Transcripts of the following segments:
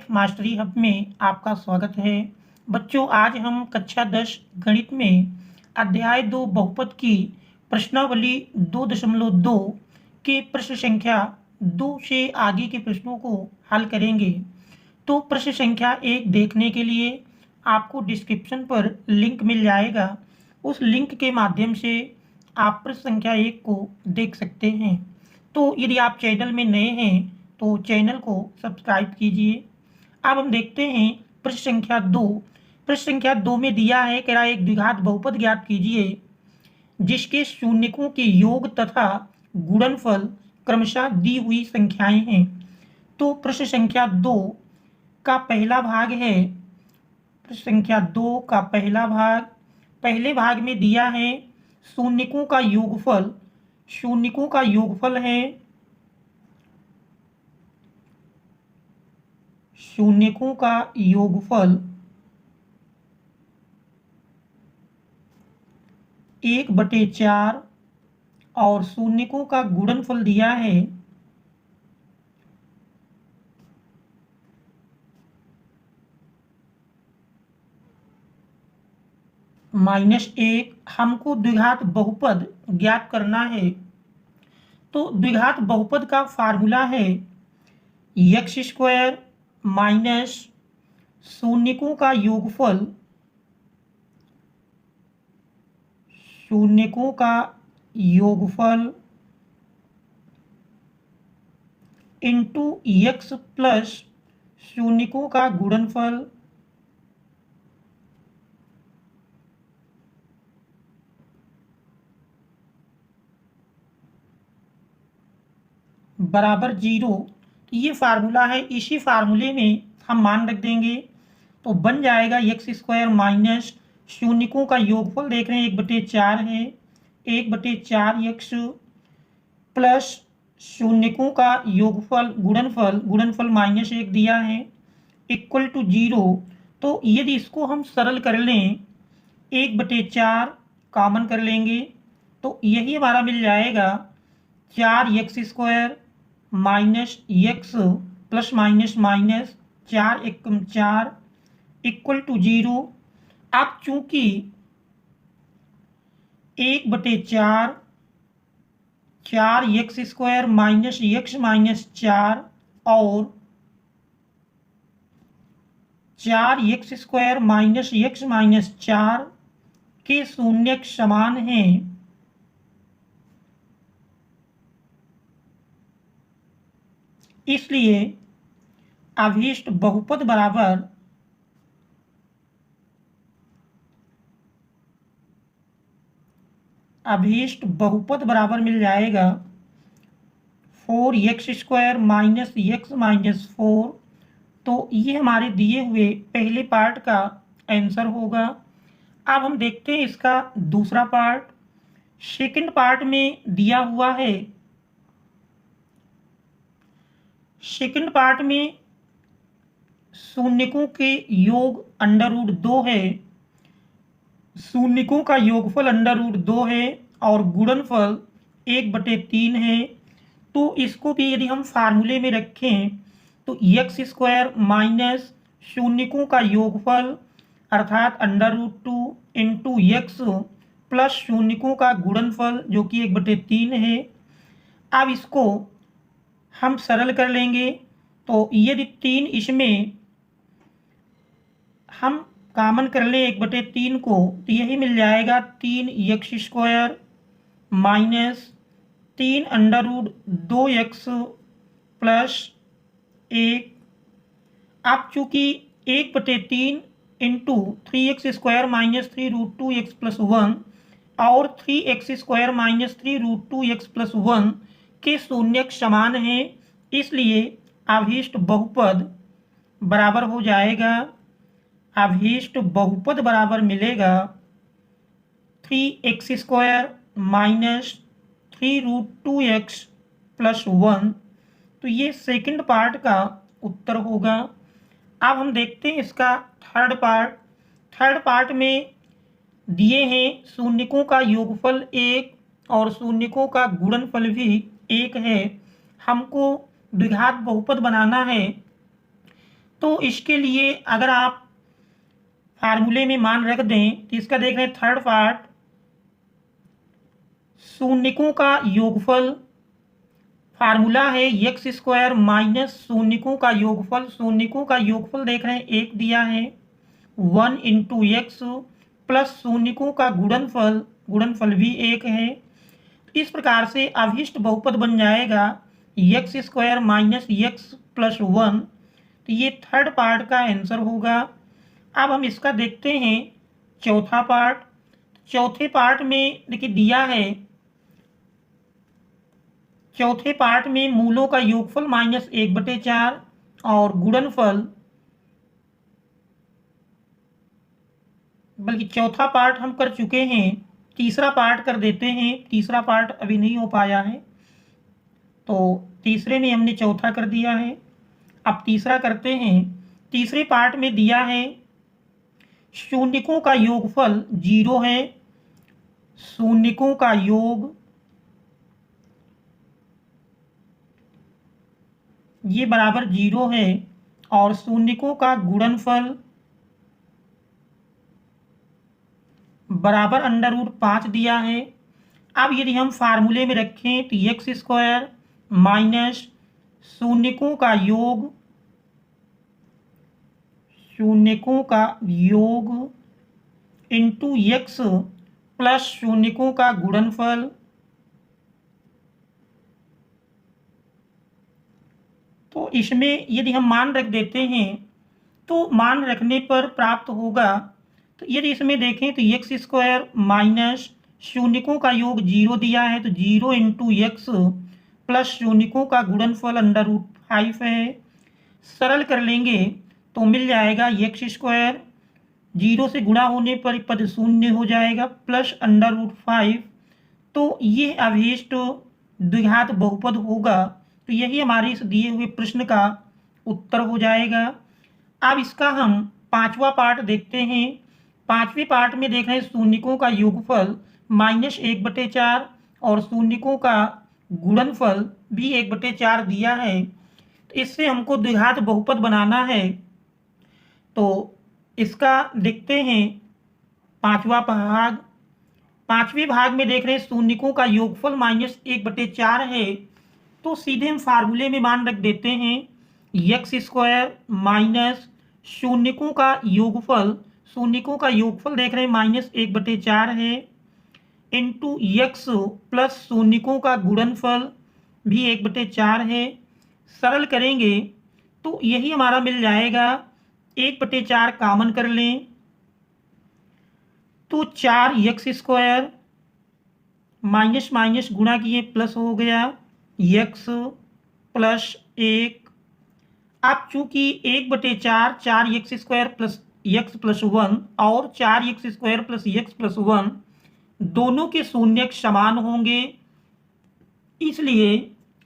Math mastery hub में आपका स्वागत है। बच्चों, आज हम कक्षा 10 गणित में अध्याय 2 बहुपद की प्रश्नावली 2.2 के प्रश्न संख्या 2 से आगे के प्रश्नों को हल करेंगे। तो प्रश्न संख्या 1 देखने के लिए आपको डिस्क्रिप्शन पर लिंक मिल जाएगा। उस लिंक के माध्यम से आप प्रश्न संख्या 1 को देख सकते हैं। तो यदि आप चैनल में नए हैं तो चैनल को सब्सक्राइब कीजिए। अब हम देखते हैं प्रश्न संख्या 2। प्रश्न संख्या 2 में दिया है, कह रहा है एक द्विघात बहुपद ज्ञात कीजिए जिसके शून्यकों के योग तथा गुणनफल क्रमशः दी हुई संख्याएं हैं। तो प्रश्न संख्या 2 का पहला भाग है। प्रश्न संख्या 2 का पहला भाग, पहले भाग में दिया है शून्यकों का योगफल। शून्यकों का योगफल है शून्यकों का योगफल 1/4 और शून्यकों का गुणनफल दिया है -1। हमको द्विघात बहुपद ज्ञात करना है। तो द्विघात बहुपद का फार्मूला है x² माइनस शून्यकों का योगफल, शून्यकों का योगफल इंटू x प्लस शून्यकों का गुणनफल बराबर 0। तो ये फार्मूला है। इसी फार्मूले में हम मान रख देंगे तो बन जाएगा x² माइनस शून्यकों का योगफल देख रहे हैं 1/4 है, 1/4x प्लस शून्यकों का योगफल गुणनफल -1 दिया है इक्वल टू 0। तो यदि इसको हम सरल कर लें 1/4 कॉमन कर लेंगे तो यही हमारा मिल जाएगा 4x² minus x plus minus minus 4 Ekam 4 equal to 0। अब चूंकि 1/4 4x² माइनस x माइनस 4 और 4x² माइनस x माइनस 4 के शून्यक समान हैं, इसलिए अभीष्ट बहुपद बराबर मिल जाएगा 4x² माइनस x माइनस 4। तो ये हमारे दिए हुए पहले पार्ट का आंसर होगा। अब हम देखते हैं इसका दूसरा पार्ट। सेकंड पार्ट में दिया हुआ है, सेकंड पार्ट में शून्यकों के योग √2 है, शून्यकों का योगफल √2 है और गुणनफल 1/3 है। तो इसको भी यदि हम फार्मूले में रखें तो x² माइनस शून्यकों का योगफल अर्थात √2 इंटू x प्लस शून्यकों का गुणनफल जो कि 1/3 है। अब इसको हम सरल कर लेंगे तो यदि 3 इसमें हम कॉमन कर लें 1/3 को तो यही मिल जाएगा 3x² माइनस 3√2x प्लस 1। अब चूंकि 1/3 into 3x² minus 3√2x plus 1 और 3x² माइनस 3√2x प्लस 1 के शून्यक समान हैं, इसलिए अभीष्ट बहुपद बराबर हो जाएगा, अभीष्ट बहुपद बराबर मिलेगा 3x² माइनस 3√2x प्लस 1। तो ये सेकंड पार्ट का उत्तर होगा। अब हम देखते हैं इसका थर्ड पार्ट। थर्ड पार्ट में दिए हैं शून्यकों का योगफल 1 और शून्यकों का गुणनफल भी 1 है। हमको द्विघात बहुपद बनाना है तो इसके लिए अगर आप फार्मूले में मान रख दें तो इसका देख रहे हैं थर्ड पार्ट, शून्यकों का योगफल, फार्मूला है एक्स स्क्वायर माइनस शून्यकों का योगफल। शून्यकों का योगफल देख रहे हैं एक दिया है 1 इंटू एक्स प्लस शून्यकों का गुणनफल, गुणनफल भी एक है। इस प्रकार से अभिष्ट बहुपद बन जाएगा x square minus x plus 1। तो ये थर्ड पार्ट का आंसर होगा। अब हम इसका देखते हैं चौथा पार्ट। चौथे पार्ट में देखिए दिया है, चौथे पार्ट में मूलों का योगफल माइनस 1/4 और गुणनफल, बल्कि चौथा पार्ट हम कर चुके हैं, तीसरा पार्ट कर देते हैं। तीसरा पार्ट अभी नहीं हो पाया है, तो तीसरे में हमने चौथा कर दिया है। अब तीसरा करते हैं। तीसरे पार्ट में दिया है शून्यकों का योगफल 0 है, शून्यकों का योग ये बराबर 0 है और शून्यकों का गुणनफल बराबर √5 दिया है। अब यदि हम फार्मूले में रखें तो एक्स स्क्वायर माइनस शून्यकों का योग, शून्यकों का योग इंटू एक्स प्लस शून्यकों का गुणनफल, तो इसमें यदि हम मान रख देते हैं तो मान रखने पर प्राप्त होगा। तो यदि इसमें देखें तो एक्स स्क्वायर माइनस शून्यकों का योग 0 दिया है, तो 0 इंटू एक्स प्लस शून्यकों का गुणनफल √5 है। सरल कर लेंगे तो मिल जाएगा एक्स स्क्वायर, 0 से गुणा होने पर पद शून्य हो जाएगा, प्लस √5। तो ये अभीष्ट द्विघात बहुपद होगा। तो यही हमारे इस दिए हुए प्रश्न का उत्तर हो जाएगा। अब इसका हम पांचवा पार्ट देखते हैं। पांचवें पार्ट में देख रहे हैं शून्यकों का योगफल माइनस 1/4 और शून्यकों का गुणनफल भी 1/4 दिया है। तो इससे हमको द्विघात बहुपद बनाना है, तो इसका देखते हैं पांचवा भाग। पांचवें भाग में देख रहे हैं शून्यकों का योगफल माइनस 1/4 है, तो सीधे हम फार्मूले में मान रख देते हैं एक्स स्क्वायर माइनस शून्यकों का योगफल, शून्यकों का योगफल देख रहे हैं माइनस 1/4 है, इंटू एक्स प्लस शून्यकों का गुणनफल भी 1/4 है। सरल करेंगे तो यही हमारा मिल जाएगा, 1/4 कॉमन कर लें तो 4 एक्स स्क्वायर माइनस माइनस गुणा किए प्लस हो गया एक्स प्लस 1। अब चूंकि 1/4 4 x square plus x plus 1 और 4 x square plus x plus 1 दोनों के शून्य समान होंगे, इसलिए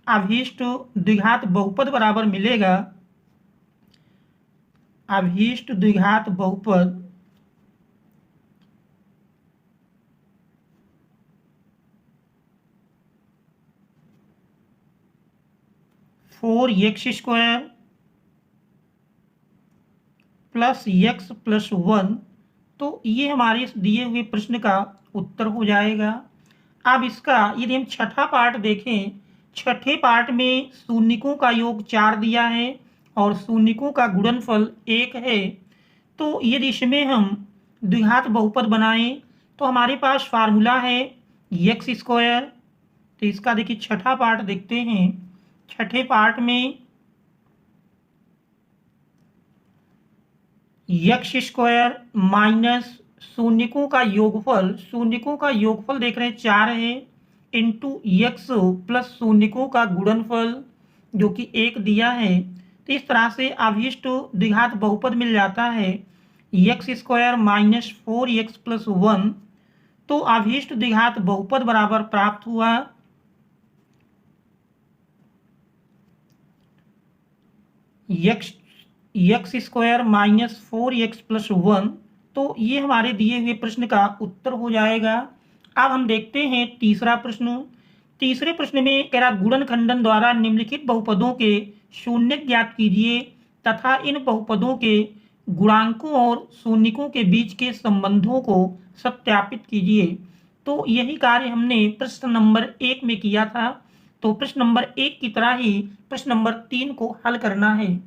अभीष्ट द्विघात बहुपद बराबर मिलेगा, अभीष्ट द्विघात बहुपद four x square plus x plus 1। तो ये हमारे इस दिए हुए प्रश्न का उत्तर हो जाएगा। अब इसका यदि हम छठा पार्ट देखें, छठे पार्ट में शून्यकों का योग 4 दिया है और शून्यकों का गुणनफल 1 है। तो यदि इसमें हम द्विघात बहुपद बनाएं तो हमारे पास फार्मूला है एक्स स्क्वायर। तो इसका देखिए छठा पार्ट देखते हैं। छठे पार्ट में एक्स स्क्वायर माइनस शून्यकों का योगफल, शून्यकों का योगफल देख रहे हैं 4 है, इंटू एक्स प्लस शून्यकों का गुणनफल जो कि 1 दिया है। तो इस तरह से अभीष्ट द्विघात बहुपद मिल जाता है x square minus 4x plus 1। तो अभीष्ट द्विघात बहुपद बराबर प्राप्त हुआ x square minus 4x plus 1। तो ये हमारे दिए हुए प्रश्न का उत्तर हो जाएगा। अब हम देखते हैं तीसरा प्रश्न। तीसरे प्रश्न में कह रहा गुणनखंडन द्वारा निम्नलिखित बहुपदों के शून्य ज्ञात कीजिए तथा इन बहुपदों के गुणांकों और शून्यकों के बीच के संबंधों को सत्यापित कीजिए। तो यही कार्य हमने प्रश्न नंबर 1 में किया था। तो प्रश्न नंबर 1 की तरह ही प्रश्न नंबर 3 को हल करना है।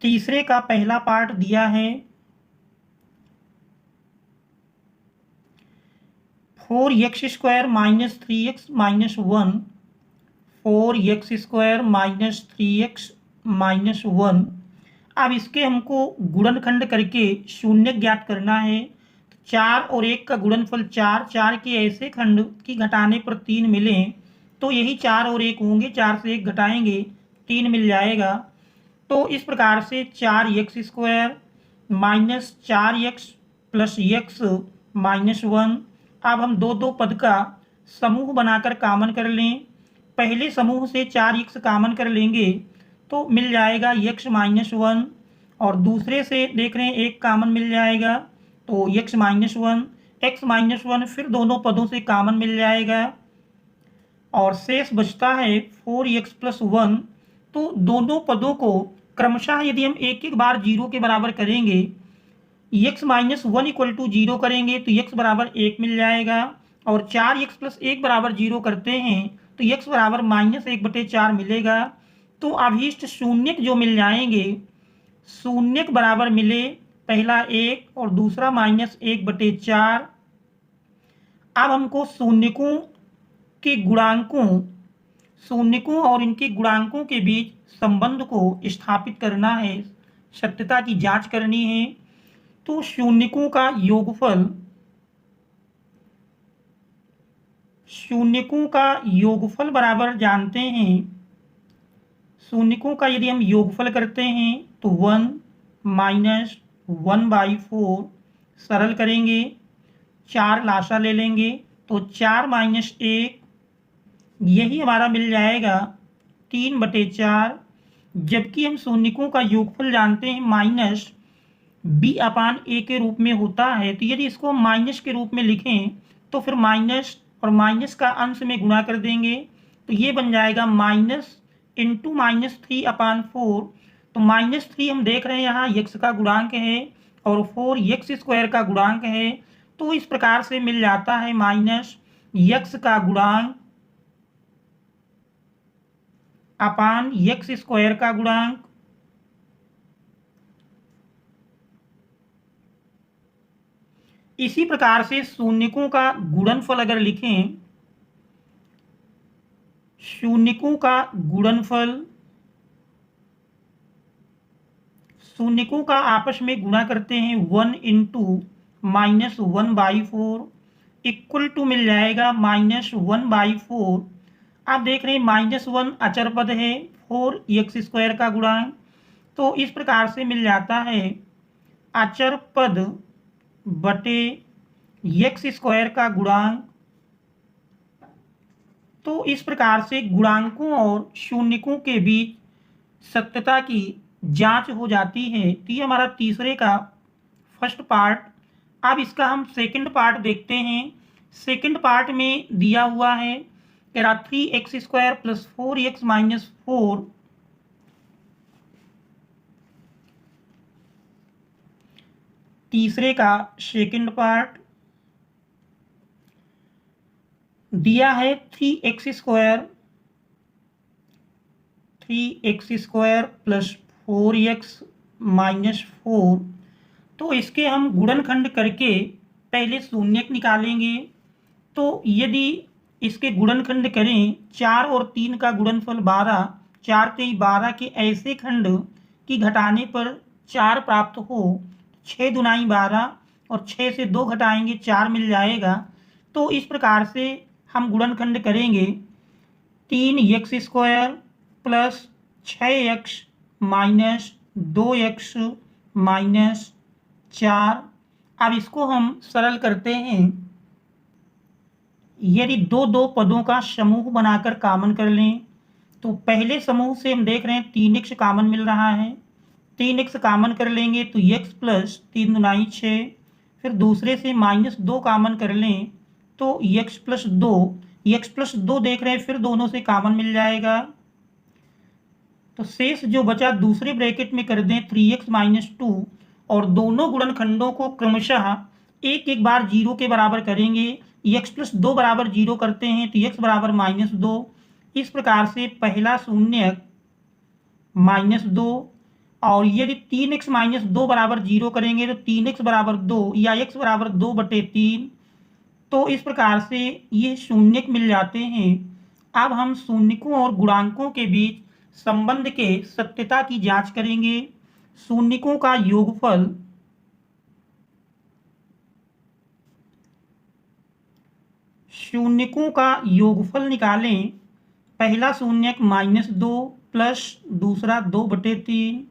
तीसरे का पहला पार्ट दिया है 4x² minus 3x minus 1, 4x² minus 3x minus 1। अब इसके हमको गुणनखंड करके शून्य ज्ञात करना है। 4 और 1 का गुणनफल 4, 4 के ऐसे खंड की घटाने पर 3 मिलें तो यही 4 और 1 होंगे। 4 से 1 घटाएंगे 3 मिल जाएगा। तो इस प्रकार से 4x² minus 4x plus x minus 1। अब हम दो दो पद का समूह बनाकर कामन कर लें। पहले समूह से 4x कामन कर लेंगे तो मिल जाएगा x माइनस 1, और दूसरे से देख रहे हैं 1 कामन मिल जाएगा तो x माइनस 1, x माइनस 1 फिर दोनों पदों से कामन मिल जाएगा और शेष बचता है 4x प्लस 1। तो दोनों पदों को क्रमशः यदि हम एक एक बार 0 के बराबर करेंगे, x माइनस 1 इक्वल टू 0 करेंगे तो x बराबर 1 मिल जाएगा, और 4x प्लस 1 बराबर 0 करते हैं तो x बराबर माइनस 1/4 मिलेगा। तो अभीष्ट शून्यक जो मिल जाएंगे, शून्यक बराबर मिले पहला 1 और दूसरा माइनस 1/4। अब हमको शून्यकों के गुणांकों, शून्यकों और इनके गुणांकों के बीच संबंध को स्थापित करना है, सत्यता की जांच करनी है। तो शून्यकों का योगफल, शून्यकों का योगफल बराबर जानते हैं, शून्यकों का यदि हम योगफल करते हैं तो 1 माइनस 1/4 सरल करेंगे, 4 लासा ले लेंगे तो 4 माइनस 1 यही हमारा मिल जाएगा 3/4। जबकि हम शून्यकों का योगफल जानते हैं माइनस b/a के रूप में होता है। तो यदि इसको हम माइनस के रूप में लिखें तो फिर माइनस और माइनस का अंश में गुणा कर देंगे तो ये बन जाएगा माइनस इंटू माइनस 3/4। तो -3 हम देख रहे हैं यहाँ x का गुणांक है और 4x² का गुणांक है। तो इस प्रकार से मिल जाता है माइनस x का गुणांक अपान x² का गुणांक। इसी प्रकार से शून्यकों का गुणनफल अगर लिखें, शून्यकों का गुणनफल, शून्यकों का आपस में गुणा करते हैं 1 इंटू माइनस 1/4 इक्वल टू मिल जाएगा माइनस 1/4। आप देख रहे हैं -1 अचर पद है, 4x² का गुणांक। तो इस प्रकार से मिल जाता है अचर पद बटे x² का गुणांक। तो इस प्रकार से गुणांकों और शून्यकों के बीच सत्यता की जांच हो जाती है। तो ये हमारा तीसरे का फर्स्ट पार्ट। अब इसका हम सेकंड पार्ट देखते हैं। सेकंड पार्ट में दिया हुआ है 3x² प्लस 4x माइनस 4। तीसरे का सेकंड पार्ट दिया है 3x² प्लस 4x माइनस 4। तो इसके हम गुणनखंड करके पहले शून्यक निकालेंगे। तो यदि इसके गुणनखंड करें, 4 और 3 का गुणनफल 12, 4 के 12 के ऐसे खंड की घटाने पर 4 प्राप्त हो, 6 दुनाई 12 और 6 से 2 घटाएंगे 4 मिल जाएगा। तो इस प्रकार से हम गुणनखंड करेंगे 3x² plus 6x minus 2x minus 4। अब इसको हम सरल करते हैं। यदि दो दो पदों का समूह बनाकर कामन कर लें तो पहले समूह से हम देख रहे हैं 3x कामन मिल रहा है, 3x कामन कर लेंगे तो x प्लस 3 दुनाई 6। फिर दूसरे से -2 कामन कर लें तो x प्लस 2 देख रहे हैं फिर दोनों से कामन मिल जाएगा तो शेष जो बचा दूसरे ब्रैकेट में कर दें 3x माइनस 2 और दोनों गुणनखंडों को क्रमशः एक एक बार जीरो के बराबर करेंगे। x प्लस 2 बराबर जीरो करते हैं तो x बराबर माइनस 2। इस प्रकार से पहला शून्य माइनस 2, और यदि 3x माइनस 2 बराबर जीरो करेंगे तो 3x बराबर 2 या x बराबर 2/3। तो इस प्रकार से ये शून्यक मिल जाते हैं। अब हम शून्यकों और गुणांकों के बीच संबंध के सत्यता की जांच करेंगे। शून्यकों का योगफल निकालें। पहला शून्यक माइनस 2 प्लस दूसरा 2/3।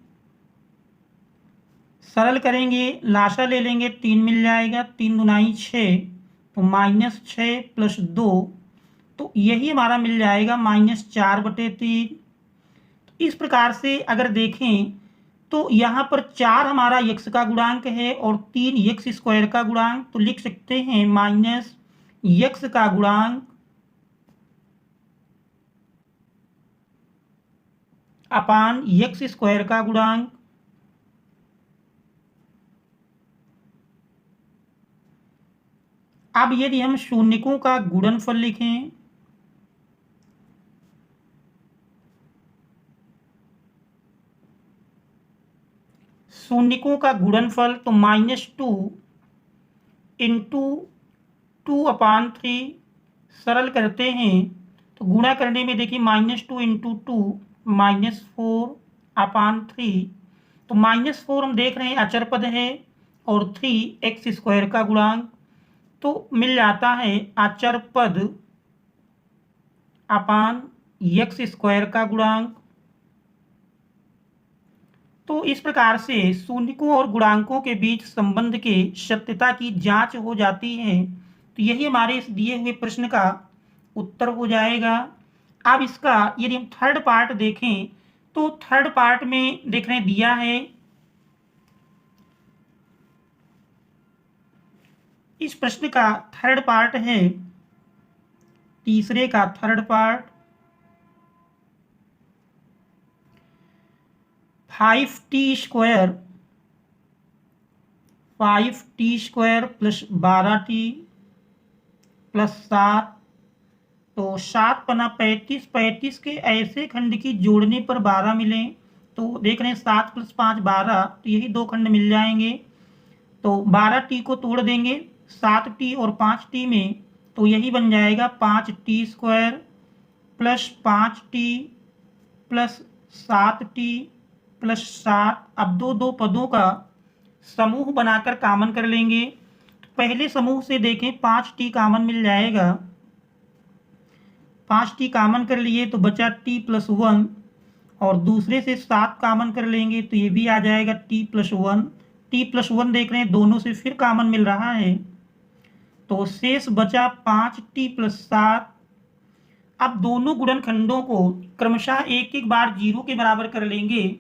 सरल करेंगे, लाशा ले लेंगे, 3 मिल जाएगा, 3 दूनाई 6, तो माइनस 6 प्लस 2, तो यही हमारा मिल जाएगा -4/3। इस प्रकार से अगर देखें तो यहाँ पर 4 हमारा x का गुणांक है और 3 x² का गुणांक, तो लिख सकते हैं माइनस x का गुणांक अपान x² का गुणांक। अब यदि हम शून्यकों का गुणनफल लिखें, शून्यकों का गुणनफल तो -2 इंटू 2/3। सरल करते हैं तो गुणा करने में देखिए -2 इंटू 2 -4/3। तो -4 हम देख रहे हैं अचर पद है और 3 x² का गुणांक, तो मिल जाता है अचर पद अपान x² का गुणांक। तो इस प्रकार से शून्यकों और गुणांकों के बीच संबंध के सत्यता की जांच हो जाती है। तो यही हमारे इस दिए हुए प्रश्न का उत्तर हो जाएगा। अब इसका यदि हम थर्ड पार्ट देखें तो थर्ड पार्ट में देख रहे हैं दिया है, इस प्रश्न का थर्ड पार्ट है, तीसरे का third part, 5t² plus 12t plus 7, तो 7 पना 35, 35 के ऐसे खंड की जोड़ने पर 12 मिले, तो देख रहे हैं 7 + 5 12, तो यही दो खंड मिल जाएंगे। तो 12t को तोड़ देंगे 7t और 5t में, तो यही बन जाएगा 5t² plus 5t plus 7t plus 7। अब दो पदों का समूह बनाकर कॉमन कर लेंगे। तो पहले समूह से देखें 5t कॉमन मिल जाएगा, 5t कॉमन कर लिए तो बचा t + 1, और दूसरे से 7 कॉमन कर लेंगे तो ये भी आ जाएगा t + 1। t + 1 देख रहे हैं दोनों से फिर कॉमन मिल रहा है, तो शेष बचा 5t + 7। अब दोनों गुणनखंडों को क्रमशः एक एक बार जीरो के बराबर कर लेंगे।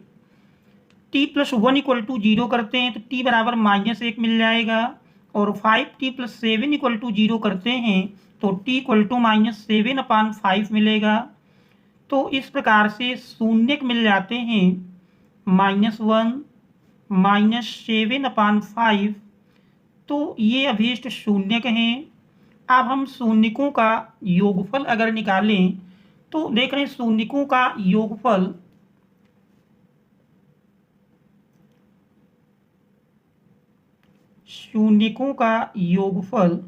t + 1 = 0 करते हैं तो t बराबर -1 मिल जाएगा, और 5t + 7 = 0 करते हैं तो t = -7/5 मिलेगा। तो इस प्रकार से शून्यक मिल जाते हैं -1 -7/5। तो ये अभीष्ट शून्यक हैं। अब हम शून्यकों का योगफल अगर निकालें तो देख रहे हैं शून्यकों का योगफल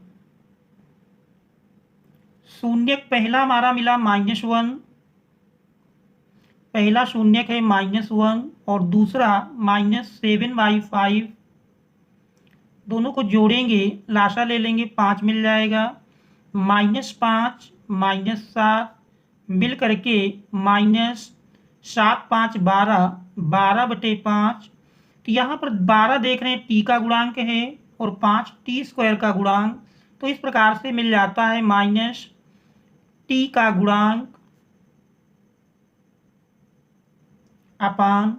शून्यक पहला हमारा मिला -1, पहला शून्यक है -1 और दूसरा -7/5। दोनों को जोड़ेंगे, लाशा ले लेंगे, 5 मिल जाएगा, -5 -7 मिल करके -7 5 12, 12/5। तो यहाँ पर 12 देख रहे हैं t का गुणांक है और 5 t² का गुणांक, तो इस प्रकार से मिल जाता है -t का गुणांक अपान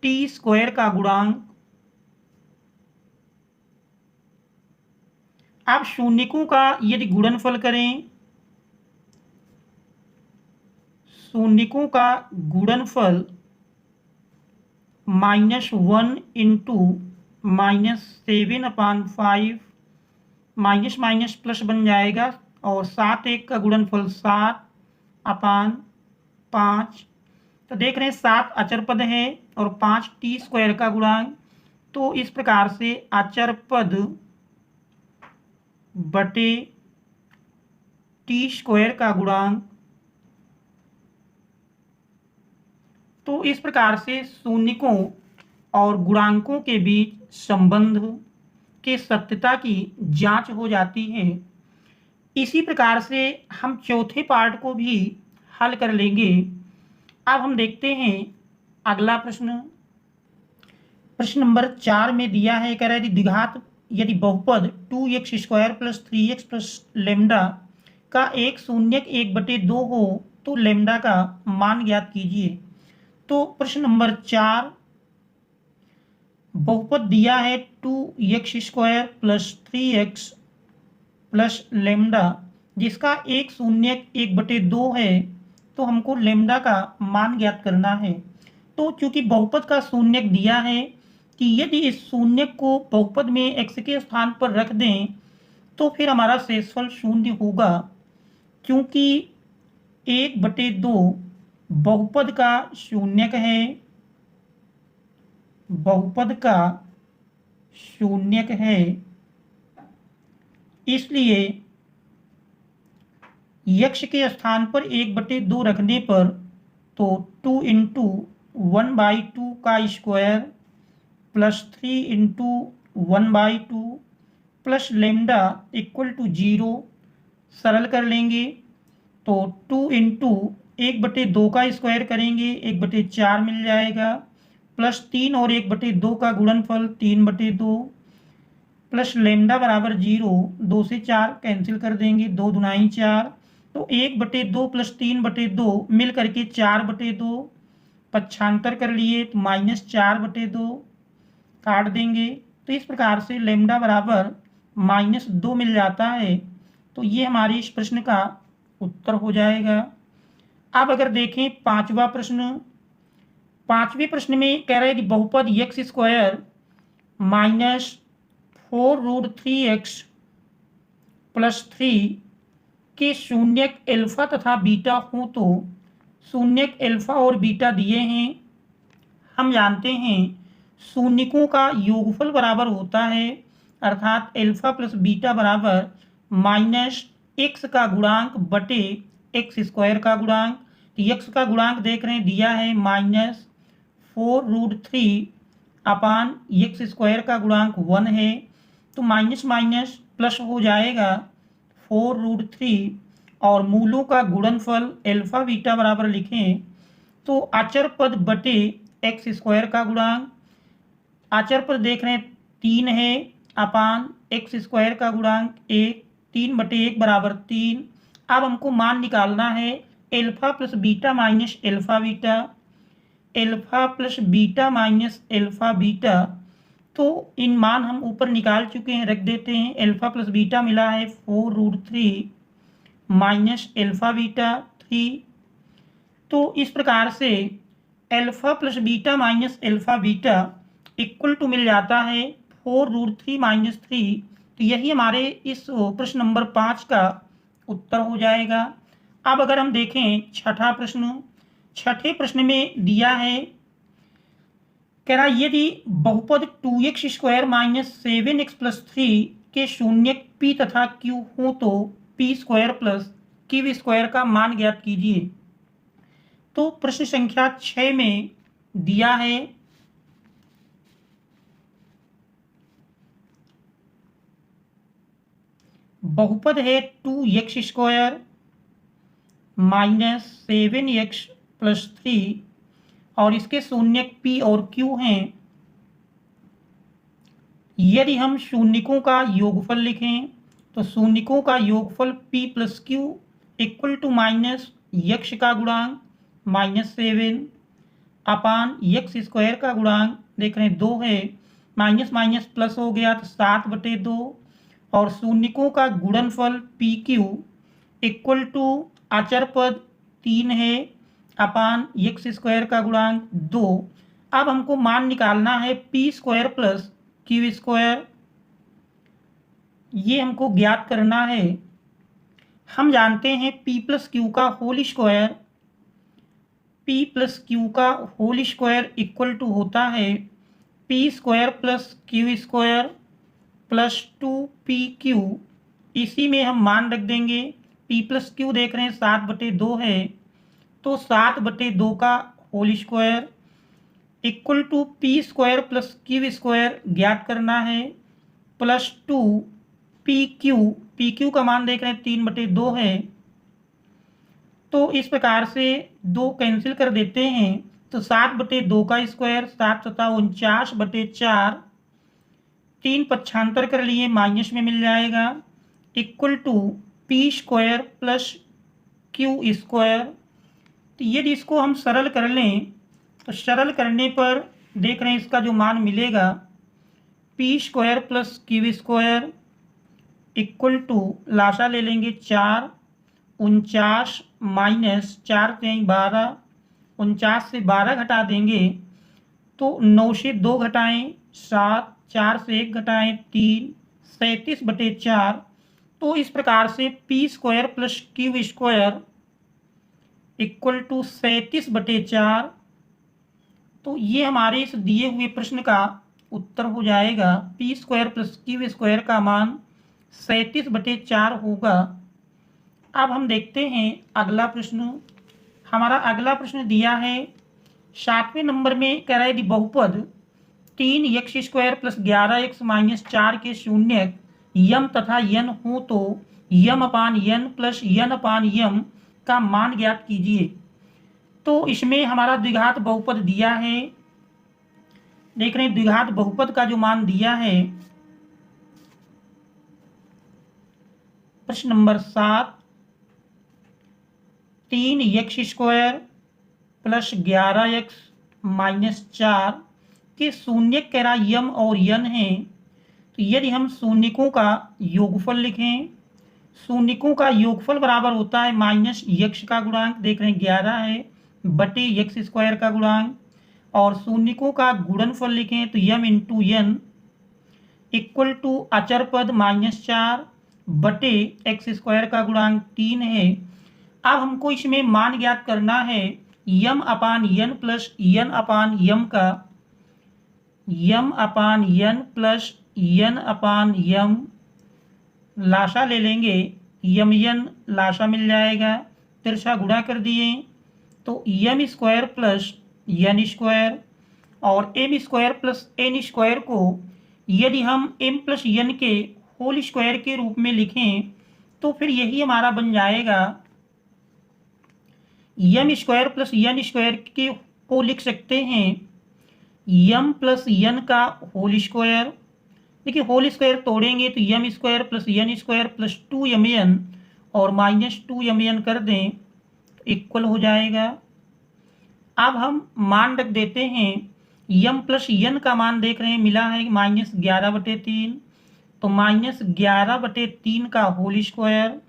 t² का गुणांक। अब शून्यकों का यदि गुणनफल करें, शून्यकों का गुणनफल -1 इंटू -7/5 माइनस माइनस प्लस बन जाएगा और 7 1 का गुणनफल 7/5। तो देख रहे हैं 7 अचर पद है और 5 टी स्क्वायर का गुणांक। तो इस प्रकार से अचर पद बटे टी स्क्वायर का गुणांक। तो इस प्रकार से शून्यकों और गुणांकों के बीच संबंध के सत्यता की जांच हो जाती है। इसी प्रकार से हम चौथे पार्ट को भी हल कर लेंगे। अब हम देखते हैं अगला प्रश्न। प्रश्न नंबर 4 में दिया है, कह रहा है द्विघात यदि बहुपद 2x² + 3x + लैम्डा का एक शून्यक 1/2 हो तो लैम्डा का मान ज्ञात कीजिए। तो प्रश्न नंबर 4, बहुपद दिया है 2x² + 3x + लैम्डा जिसका एक शून्यक 1/2 है, तो हमको लैम्डा का मान ज्ञात करना है। तो चूंकि बहुपद का शून्यक दिया है कि यदि इस शून्यक को बहुपद में x के स्थान पर रख दें तो फिर हमारा शेषफल शून्य होगा, क्योंकि 1/2 बहुपद का शून्यक है। बहुपद का शून्यक है, इसलिए x के स्थान पर 1/2 रखने पर तो 2 × 1/2 का स्क्वायर प्लस 3 × 1/2 प्लस लैम्डा = 0 सरल कर लेंगे तो 2 × 1/2 का स्क्वायर करेंगे 1/4 मिल जाएगा, प्लस 3 और 1/2 का गुणनफल 3/2 प्लस लैम्डा बराबर 0। 2 से 4 कैंसिल कर देंगे, 2 दूनाई 4, तो 1/2 प्लस 3/2 मिल करके 4/2 पक्षांतर कर लिए तो -4/2 काट देंगे। तो इस प्रकार से लैम्डा बराबर -2 मिल जाता है। तो ये हमारे इस प्रश्न का उत्तर हो जाएगा। अब अगर देखें पांचवा प्रश्न। पांचवें प्रश्न में कह रहा है कि बहुपद x² -4√3x + 3 के शून्यक अल्फा तथा बीटा हो तो शून्यक अल्फा और बीटा दिए हैं। हम जानते हैं शून्यकों का योगफल बराबर होता है, अर्थात अल्फा प्लस बीटा बराबर -x का गुणांक बटे x² का गुणांक। तो x का गुणांक देख रहे हैं दिया है -4√3/x² का गुणांक 1 है, तो माइनस माइनस प्लस हो जाएगा 4√3 और मूलों का गुणनफल अल्फा बीटा बराबर लिखें तो अचर पद बटे x² का गुणांक। अचर पद देख रहे हैं 3 है अपान x² का गुणांक 1, 3/1 बराबर 3। अब हमको मान निकालना है alpha plus beta minus alpha beta, alpha plus beta minus alpha beta. तो इन मान हम ऊपर निकाल चुके हैं, रख देते हैं। अल्फा प्लस बीटा मिला है 4√3 माइनस अल्फा बीटा 3। तो इस प्रकार से alpha plus beta minus alpha beta = मिल जाता है 4√3 माइनस 3। तो यही हमारे इस प्रश्न नंबर 5 का उत्तर हो जाएगा। अब अगर हम देखें छठा प्रश्न। छठे प्रश्न में दिया है, कह रहा यदि बहुपद 2x² - 7x + 3 के शून्यक p तथा q हो तो p² + q² का मान ज्ञात कीजिए। तो प्रश्न संख्या 6 में दिया है, बहुपद है 2x² - 7x + 3 और इसके शून्यक p और q हैं। यदि हम शून्यकों का योगफल लिखें तो शून्यकों का योगफल p + q = -x का गुणांक -7 अपान x² का गुणांक देख रहे हैं 2 है, माइनस माइनस प्लस हो गया तो 7/2 और शून्यकों का गुणनफल PQ = अचर पद 3 है अपान एक्स स्क्वायर का गुणांक 2। अब हमको मान निकालना है P square plus Q square, ये हमको ज्ञात करना है। हम जानते हैं पी प्लस क्यू का whole square, P plus Q का होल स्क्वायर इक्वल टू होता है P square plus Q square plus 2pq। इसी में हम मान रख देंगे। p प्लस क्यू देख रहे हैं 7/2 है, तो 7/2 का whole square equal to P square plus Q square ज्ञात करना है प्लस 2pq। pq का मान देख रहे हैं 3/2 है, तो इस प्रकार से 2 कैंसिल कर देते हैं, तो 7/2 का स्क्वायर 7×7 = 49/4, 3 पक्षांतर कर लिए माइनस में मिल जाएगा equal to P square plus Q square. तो यदि इसको हम सरल कर लें तो सरल करने पर देख रहे हैं इसका जो मान मिलेगा P square plus Q square equal to लाशा ले लेंगे 4, 49 माइनस 4 से 12, 49 से 12 घटा देंगे तो 9 से 2 घटाएं 7, 4 से 1 घटाएं 3, 37/4। तो इस प्रकार से P square plus Q square equal to 37/4। तो ये हमारे इस दिए हुए प्रश्न का उत्तर हो जाएगा। P square plus Q square का मान 37/4 होगा। अब हम देखते हैं अगला प्रश्न। हमारा अगला प्रश्न दिया है 7वें नंबर में, कह रहा है यदि बहुपद 3x² प्लस 11x माइनस 4 के शून्यक यम तथा यन हो तो यम अपान यन प्लस यन अपान यम का मान ज्ञात कीजिए। तो इसमें हमारा द्विघात बहुपद दिया है, देख रहे हैं द्विघात बहुपद का जो मान दिया है प्रश्न number 7, 3x² plus 11x minus 4 के शून्यक कह रहा यम और यन है। तो यदि हम शून्यकों का योगफल लिखें, शून्यकों का योगफल बराबर होता है माइनस यक्स का गुणांक, देख रहे हैं 11 है बटे x² का गुणांक, और शून्यकों का गुणनफल लिखें तो M into N equal to अचर पद -4 बटे x² का गुणांक 3 है। अब हमको इसमें मान ज्ञात करना है यम अपान यन प्लस यन अपान यम का, यम अपान यन प्लस यन अपान यम, लाशा ले लेंगे यम यन लाशा मिल जाएगा, तिरछा गुणा कर दिए तो M square plus N square, और M square plus N square को यदि हम एम प्लस यन के होल स्क्वायर के रूप में लिखें तो फिर यही हमारा बन जाएगा यम स्क्वायर प्लस यन स्क्वायर के को लिख सकते हैं यम प्लस यन का होल स्क्वायर। देखिए होल स्क्वायर तोड़ेंगे तो M square plus N square plus 2mn और -2mn कर दें तो इक्वल हो जाएगा। अब हम मान रख देते हैं यम प्लस यन का मान देख रहे हैं मिला है -11/3, तो -11/3 का होल स्क्वायर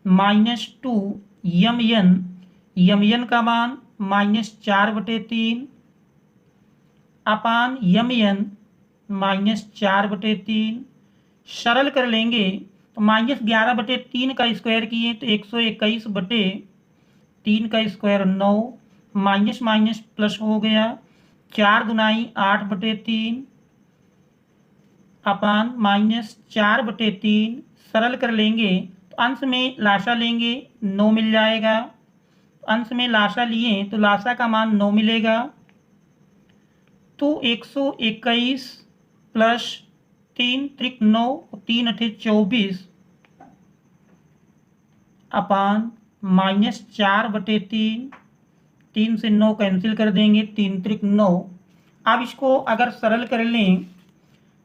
-2 यम यन का मान -4/3 अपान यम यन -4/3। सरल कर लेंगे तो -11/3 का स्क्वायर किए तो 121/3 का स्क्वायर 9, माइनस माइनस प्लस हो गया 4 दूनाई 8/3 अपान -4/3। सरल कर लेंगे तो अंश में लाशा लेंगे 9 मिल जाएगा, अंश में लाशा लिए तो लाशा का मान 9 मिलेगा, तो 121 प्लस 3 त्रिक 9, 3 अठे 24 अपान -4/3, 3 से 9 कैंसिल कर देंगे 3 त्रिक 9। अब इसको अगर सरल कर लें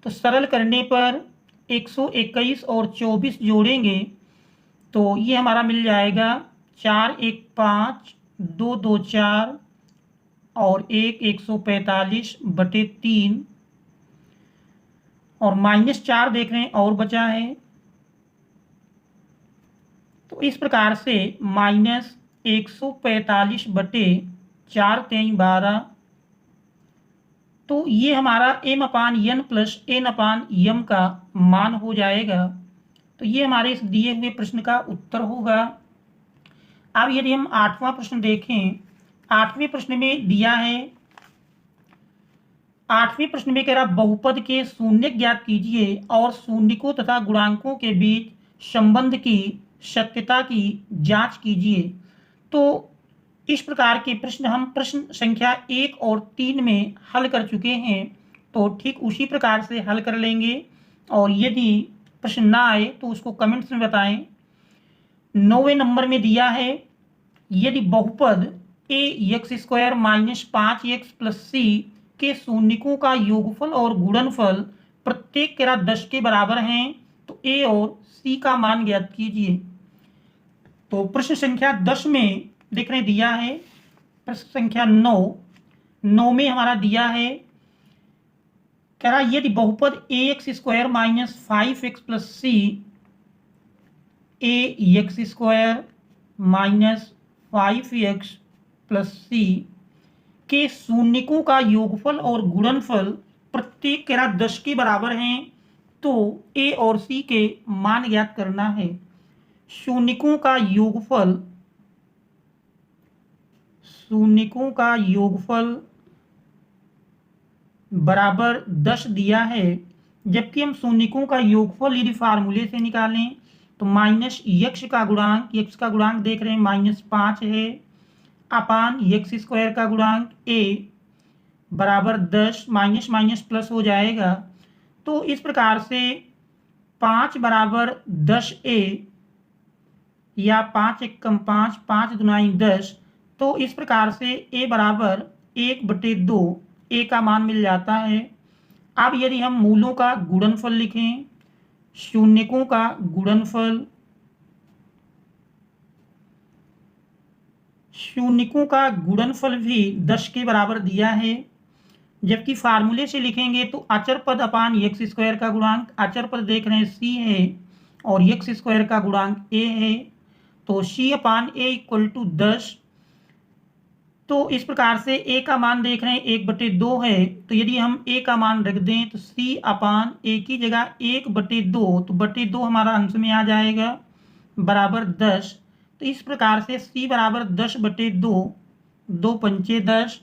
तो सरल करने पर 121 और 24 जोड़ेंगे तो ये हमारा मिल जाएगा 4 1 5 2 2 4 और 145/3 और -4 देख रहे हैं और बचा है। तो इस प्रकार से 145/4 तेई 12। तो ये हमारा m/n प्लस n/m का मान हो जाएगा। तो ये हमारे इस दिए हुए प्रश्न का उत्तर होगा। अब यदि हम 8वां प्रश्न देखें, 8वें प्रश्न में दिया है, 8वें प्रश्न में कह रहा बहुपद के शून्यक ज्ञात कीजिए और शून्यकों तथा गुणांकों के बीच संबंध की सत्यता की जांच कीजिए। तो इस प्रकार के प्रश्न हम प्रश्न संख्या 1 और 3 में हल कर चुके हैं, तो ठीक उसी प्रकार से हल कर लेंगे। और यदि प्रश्न ना आए तो उसको कमेंट्स में बताएं। 9वें नंबर में दिया है, यदि बहुपद ax² - 5x + c के शून्यकों का योगफल और गुणनफल प्रत्येक 10 के बराबर हैं तो a और c का मान ज्ञात कीजिए। तो प्रश्न संख्या 10 में देख रहे दिया है, प्रश्न संख्या 9 में हमारा दिया है, कह रहा यदि बहुपद ax² - 5x + c ax² - 5x + c के शून्यकों का योगफल और गुणनफल प्रत्येक 10 के बराबर हैं तो a और c के मान ज्ञात करना है। शून्यकों का योगफल बराबर 10 दिया है, जबकि हम शून्यकों का योगफल यदि फार्मूले से निकालें तो -x का गुणांक देख रहे हैं -5 है, अपान x² का गुणांक a बराबर 10, माइनस माइनस प्लस हो जाएगा। तो इस प्रकार से 5 बराबर 10a या 5 एकम 5, 5 दुनाई 10, तो इस प्रकार से a बराबर 1/2 a का मान मिल जाता है। अब यदि हम मूलों का गुणनफल लिखें, शून्यकों का गुणनफल भी 10 के बराबर दिया है, जबकि फार्मूले से लिखेंगे तो अचर पद अपान x² का गुणांक, अचर पद देख रहे हैं c है और x² का गुणांक a है, तो c अपान a = 10। तो इस प्रकार से a का मान देख रहे हैं 1/2 है, तो यदि हम a का मान रख दें तो c अपान a की जगह 1/2, तो /2 हमारा अंश में आ जाएगा बराबर 10। तो इस प्रकार से c बराबर 10/2, 2 पंचे 10,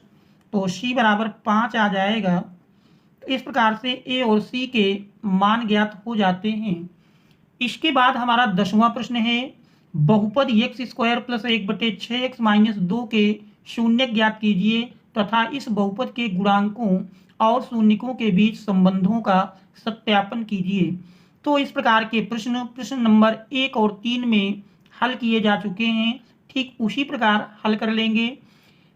तो c बराबर 5 आ जाएगा। तो इस प्रकार से a और c के मान ज्ञात हो जाते हैं। इसके बाद हमारा 10वां प्रश्न है, बहुपद x² + 1/6x - 2 के शून्यक ज्ञात कीजिए तथा इस बहुपद के गुणांकों और शून्यकों के बीच संबंधों का सत्यापन कीजिए। तो इस प्रकार के प्रश्न नंबर 1 और 3 में हल किए जा चुके हैं, ठीक उसी प्रकार हल कर लेंगे।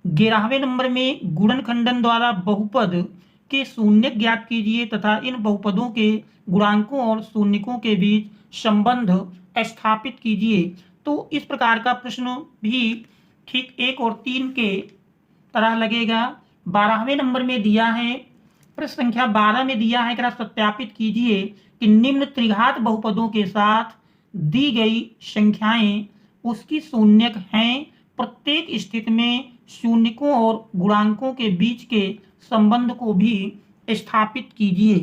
11वें नंबर में गुणनखंडन द्वारा बहुपद के शून्यक ज्ञात कीजिए तथा इन बहुपदों के गुणांकों और शून्यकों के बीच संबंध स्थापित कीजिए। तो इस प्रकार का प्रश्न भी ठीक 1 और 3 के तरह लगेगा। 12वें नंबर में दिया है, प्रश्न संख्या 12 में दिया है कि सत्यापित कीजिए कि निम्न त्रिघात बहुपदों के साथ दी गई संख्याएं उसकी शून्यक हैं, प्रत्येक स्थिति में शून्यकों और गुणांकों के बीच के संबंध को भी स्थापित कीजिए।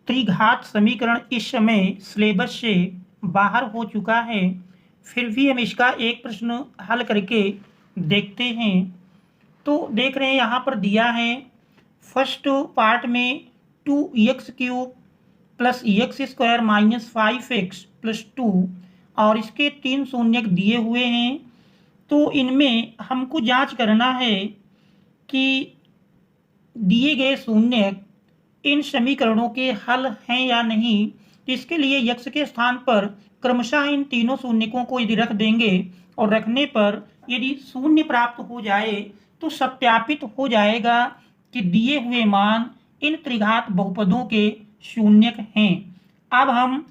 त्रिघात समीकरण इस समय सिलेबस से बाहर हो चुका है, फिर भी हम इसका एक प्रश्न हल करके देखते हैं। तो देख रहे हैं यहाँ पर दिया है, फर्स्ट पार्ट में 2x³ + x² - 5x + 2 और इसके 3 शून्यक दिए हुए हैं। तो इनमें हमको जांच करना है कि दिए गए शून्यक इन समीकरणों के हल हैं या नहीं। तो इसके लिए x के स्थान पर क्रमशः इन तीनों शून्यकों को यदि रख देंगे और रखने पर यदि शून्य प्राप्त हो जाए तो सत्यापित हो जाएगा कि दिए हुए मान इन त्रिघात बहुपदों के शून्यक हैं। अब हम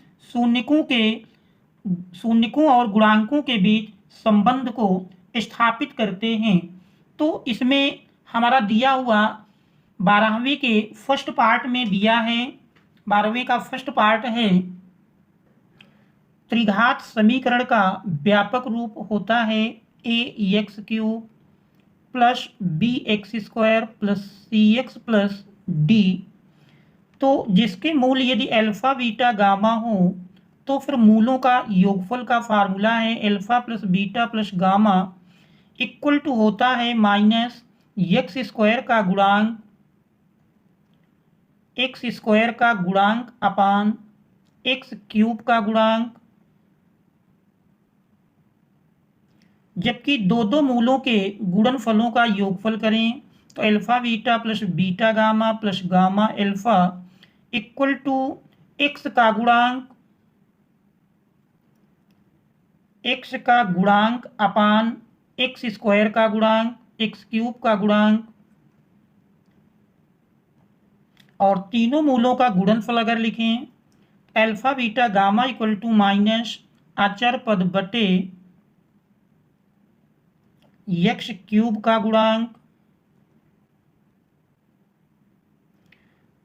शून्यकों और गुणांकों के बीच संबंध को स्थापित करते हैं। तो इसमें हमारा दिया हुआ 12वें के फर्स्ट पार्ट में दिया है, 12वें का फर्स्ट पार्ट है त्रिघात समीकरण का व्यापक रूप होता है a x cube plus b x square plus c x plus d. तो जिसके मूल यदि अल्फा बीटा गामा हो तो फिर मूलों का योगफल का फार्मूला है alpha plus beta plus gamma equal to होता है माइनस एक्स स्क्वायर का गुणांक एक्स स्क्वायर का गुणांक अपान एक्स क्यूब का गुणांक, जबकि दो दो मूलों के गुणनफलों का योगफल करें तो alpha beta plus beta gamma plus gamma alpha equal to X का गुणांक अपान एक्स स्क्वायर का गुणांक एक्स क्यूब का गुणांक, और तीनों मूलों का गुणनफल अगर लिखें alpha beta gamma equal to minus अचर पद बटे एक्स क्यूब का गुणांक।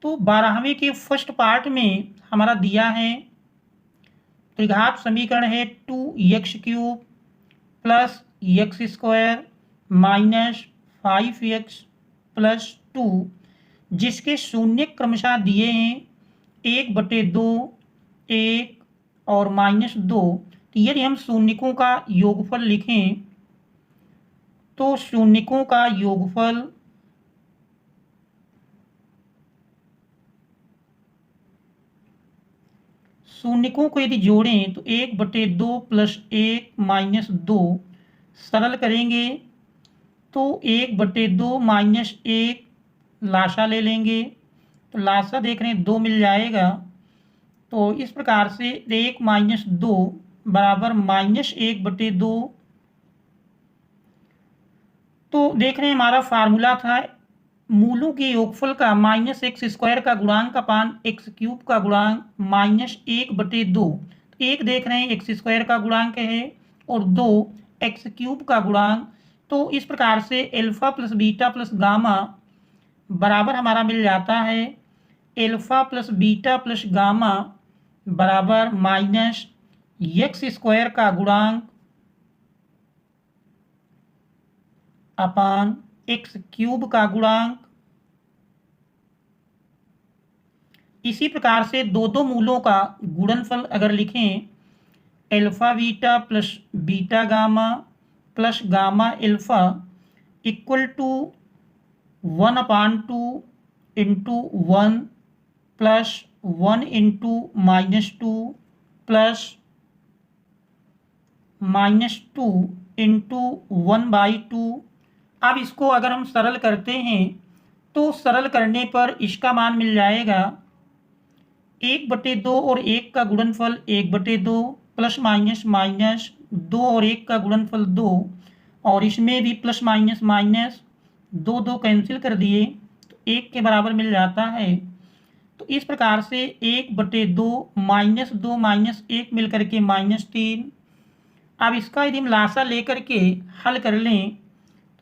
तो 12वें के फर्स्ट पार्ट में हमारा दिया है त्रिघात समीकरण है 2x cube plus x square minus 5x plus 2, जिसके शून्य क्रमशः दिए हैं 1/2, 1 और -2। तो यदि हम शून्यकों का योगफल लिखें तो शून्यकों का योगफल शून्यकों को यदि जोड़ें तो 1/2 प्लस 1 -2 सरल करेंगे तो 1/2 -1 लासा ले लेंगे तो लासा देख रहे हैं 2 मिल जाएगा। तो इस प्रकार से 1 - 2 बराबर -1/2। तो देख रहे हैं हमारा फार्मूला था मूलों के योगफल का माइनस एक्स स्क्वायर का गुणांक अपान एक्स क्यूब का गुणांक -1/2। एक देख रहे हैं एक्स स्क्वायर का गुणांक है और 2 एक्स क्यूब का गुणांक। तो इस प्रकार से alpha plus beta plus gamma बराबर हमारा मिल जाता है alpha plus beta plus gamma बराबर माइनस एक्स स्क्वायर का गुणांक अपान एक्स क्यूब का गुणांक। इसी प्रकार से दो दो मूलों का गुणनफल अगर लिखें alpha beta plus beta gamma plus gamma alpha equal to 1/2 into 1 plus 1 into -2 plus -2 into 1/2। अब इसको अगर हम सरल करते हैं तो सरल करने पर इसका मान मिल जाएगा 1/2 और 1 का गुणनफल 1/2 प्लस माइनस माइनस 2 और 1 का गुणनफल 2, और इसमें भी प्लस माइनस माइनस 2 कैंसिल कर दिए तो 1 के बराबर मिल जाता है। तो इस प्रकार से 1/2 -2 -1 मिल करके -3। अब इसका यदि हम लासा लेकर के हल कर लें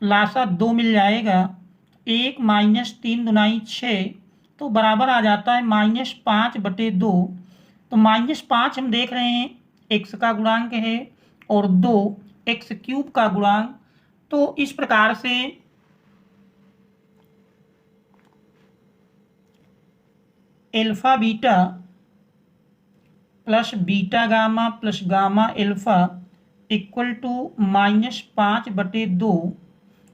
लासा 2 मिल जाएगा 1 - 3 दूनाई 6 तो बराबर आ जाता है -5/2। तो -5 हम देख रहे हैं एक्स का गुणांक है और 2 एक्स क्यूब का गुणांक। तो इस प्रकार से alpha beta plus beta gamma plus gamma alpha equal to -5/2,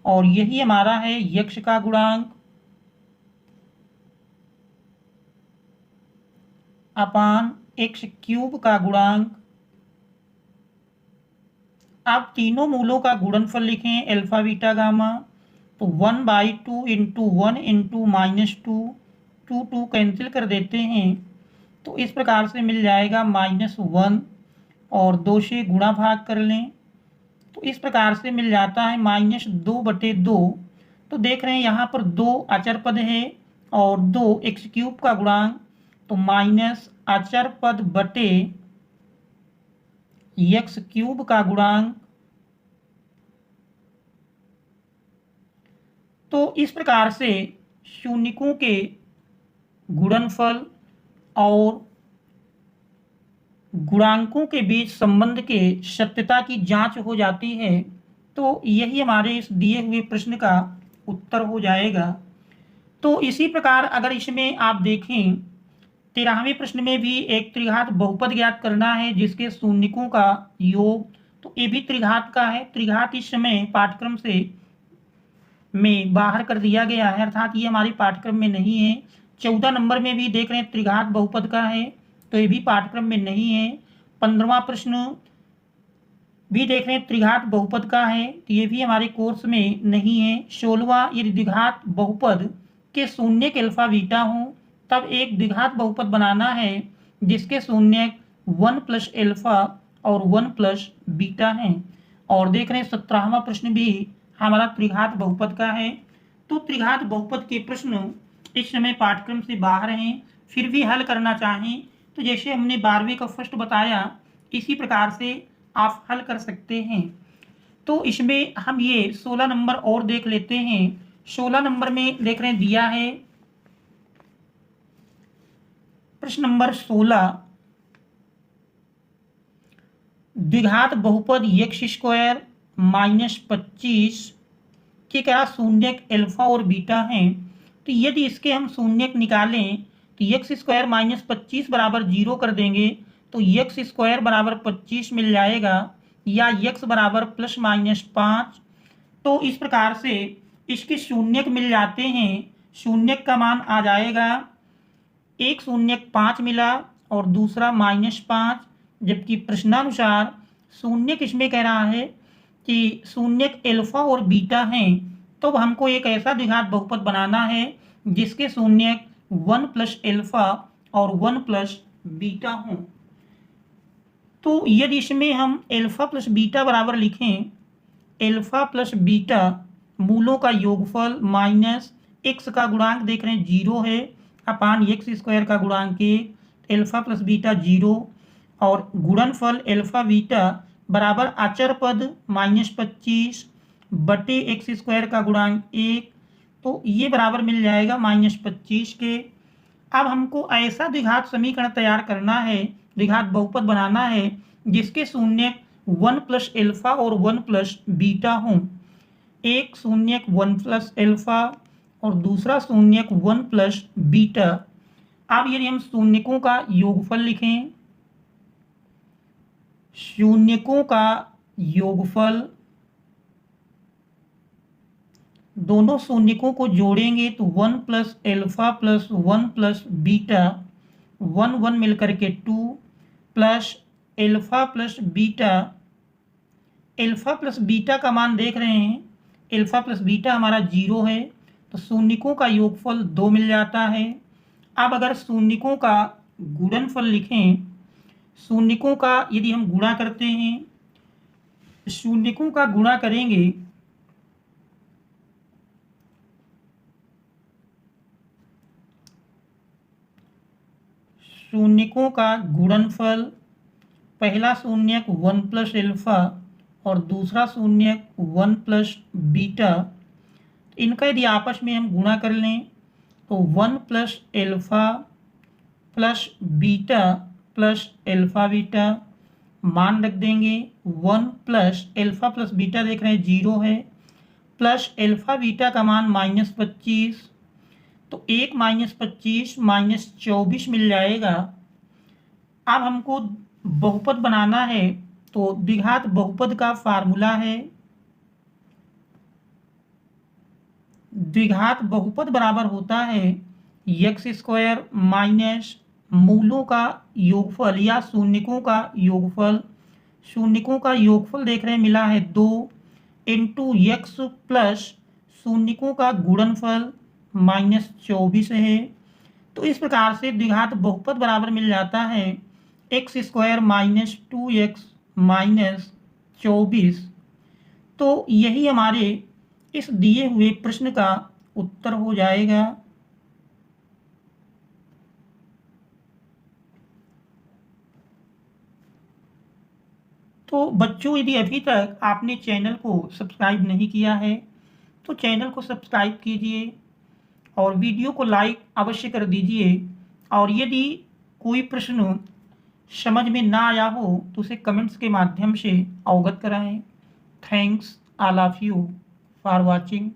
और यही हमारा है यक्ष का गुणांक अपान एक्स क्यूब का गुणांक। अब तीनों मूलों का गुणनफल लिखें अल्फा बीटा गामा तो 1/2 इंटू 1 इंटू -2 2 कैंसिल कर देते हैं तो इस प्रकार से मिल जाएगा -1 और 2 से गुणा भाग कर लें तो इस प्रकार से मिल जाता है -2/2। तो देख रहे हैं यहाँ पर 2 अचर पद है और 2 एक्स क्यूब का गुणांक तो माइनस अचर पद बटे एक्स क्यूब का गुणांक। तो इस प्रकार से शून्यकों के गुणनफल और गुणांकों के बीच संबंध के सत्यता की जांच हो जाती है। तो यही हमारे इस दिए हुए प्रश्न का उत्तर हो जाएगा। तो इसी प्रकार अगर इसमें आप देखें 13वें प्रश्न में भी एक त्रिघात बहुपद ज्ञात करना है जिसके शून्यकों का योग, तो ये भी त्रिघात का है। त्रिघात इस समय पाठ्यक्रम से में बाहर कर दिया गया है, अर्थात ये हमारे पाठ्यक्रम में नहीं है। 14 नंबर में भी देख रहे हैं त्रिघात बहुपद का है, तो ये भी पाठ्यक्रम में नहीं है। 15वां प्रश्न भी देख रहे हैं त्रिघात बहुपद का है, तो ये भी हमारे कोर्स में नहीं है। 16वां यदि द्विघात बहुपद के शून्यक अल्फा बीटा हो तब एक द्विघात बहुपद बनाना है जिसके शून्यक 1 प्लस अल्फा और 1 प्लस बीटा हैं। और देख रहे हैं 17वां प्रश्न भी हमारा त्रिघात बहुपद का है। तो त्रिघात बहुपद के प्रश्न इस समय पाठ्यक्रम से बाहर हैं, फिर भी हल करना चाहें तो जैसे हमने 12वीं का फर्स्ट बताया इसी प्रकार से आप हल कर सकते हैं। तो इसमें हम ये 16 नंबर और देख लेते हैं। 16 नंबर में देख रहे हैं दिया है प्रश्न नंबर 16, द्विघात बहुपद एक्स स्क्वायर माइनस 25 के क्या शून्यक अल्फा और बीटा हैं। तो यदि इसके हम शून्यक निकालें तो एक्स स्क्वायर माइनस 25 बराबर 0 कर देंगे तो एक्स स्क्वायर बराबर 25 मिल जाएगा, या एक्स बराबर प्लस माइनस 5। तो इस प्रकार से इसके शून्यक मिल जाते हैं। शून्यक का मान आ जाएगा, एक शून्यक 5 मिला और दूसरा -5, जबकि प्रश्नानुसार शून्यक इसमें कह रहा है कि शून्यक अल्फा और बीटा हैं। तो हमको एक ऐसा द्विघात बहुपद बनाना है जिसके शून्यक 1 प्लस अल्फा और 1 प्लस बीटा हों। तो यदि इसमें हम अल्फा प्लस बीटा बराबर लिखें, अल्फा प्लस बीटा मूलों का योगफल माइनस एक्स का गुणांक देख रहे हैं 0 है अपान एक्स स्क्वायर का गुणांक 1, अल्फा प्लस बीटा 0, और गुणनफल अल्फा बीटा बराबर अचर पद -25 बटे एक्स स्क्वायर का गुणांक 1, तो ये बराबर मिल जाएगा -25 के। अब हमको ऐसा द्विघात समीकरण तैयार करना है, द्विघात बहुपद बनाना है जिसके शून्यक 1 प्लस अल्फा और 1 प्लस बीटा हों। एक शून्यक 1 प्लस अल्फा और दूसरा शून्यक 1 प्लस बीटा। अब यदि हम शून्यकों का योगफल लिखें, शून्यकों का योगफल, दोनों शून्यकों को जोड़ेंगे तो 1 plus alpha plus 1 plus beta 1 1 मिलकर के 2 plus alpha plus beta. Alpha plus beta का मान देख रहे हैं, अल्फा प्लस बीटा हमारा 0 है, तो शून्यकों का योगफल 2 मिल जाता है। अब अगर शून्यकों का गुणनफल लिखें, शून्यकों का यदि हम गुणा करते हैं, शून्यकों का गुणा करेंगे शून्यकों का गुणनफल, पहला शून्यक 1 प्लस अल्फा और दूसरा शून्यक 1 प्लस बीटा, इनका यदि आपस में हम गुणा कर लें तो 1 plus alpha plus beta plus alpha beta, मान रख देंगे 1 प्लस अल्फा प्लस बीटा देख रहे हैं 0 है, प्लस अल्फा बीटा का मान -25, तो 1 -25 -24 मिल जाएगा। अब हमको बहुपद बनाना है तो द्विघात बहुपद का फार्मूला है, द्विघात बहुपद बराबर होता है एक्स स्क्वायर माइनस मूलों का योगफल या शून्यकों का योगफल। शून्यकों का योगफल देख रहे हैं मिला है 2 इंटू एक्स प्लस शून्यकों का गुणनफल -24 है। तो इस प्रकार से द्विघात बहुपद बराबर मिल जाता है x square minus 2x minus 24। तो यही हमारे इस दिए हुए प्रश्न का उत्तर हो जाएगा। तो बच्चों यदि अभी तक आपने चैनल को सब्सक्राइब नहीं किया है तो चैनल को सब्सक्राइब कीजिए और वीडियो को लाइक अवश्य कर दीजिए। और यदि कोई प्रश्न समझ में ना आया हो तो उसे कमेंट्स के माध्यम से अवगत कराएं। Thanks all of you for watching.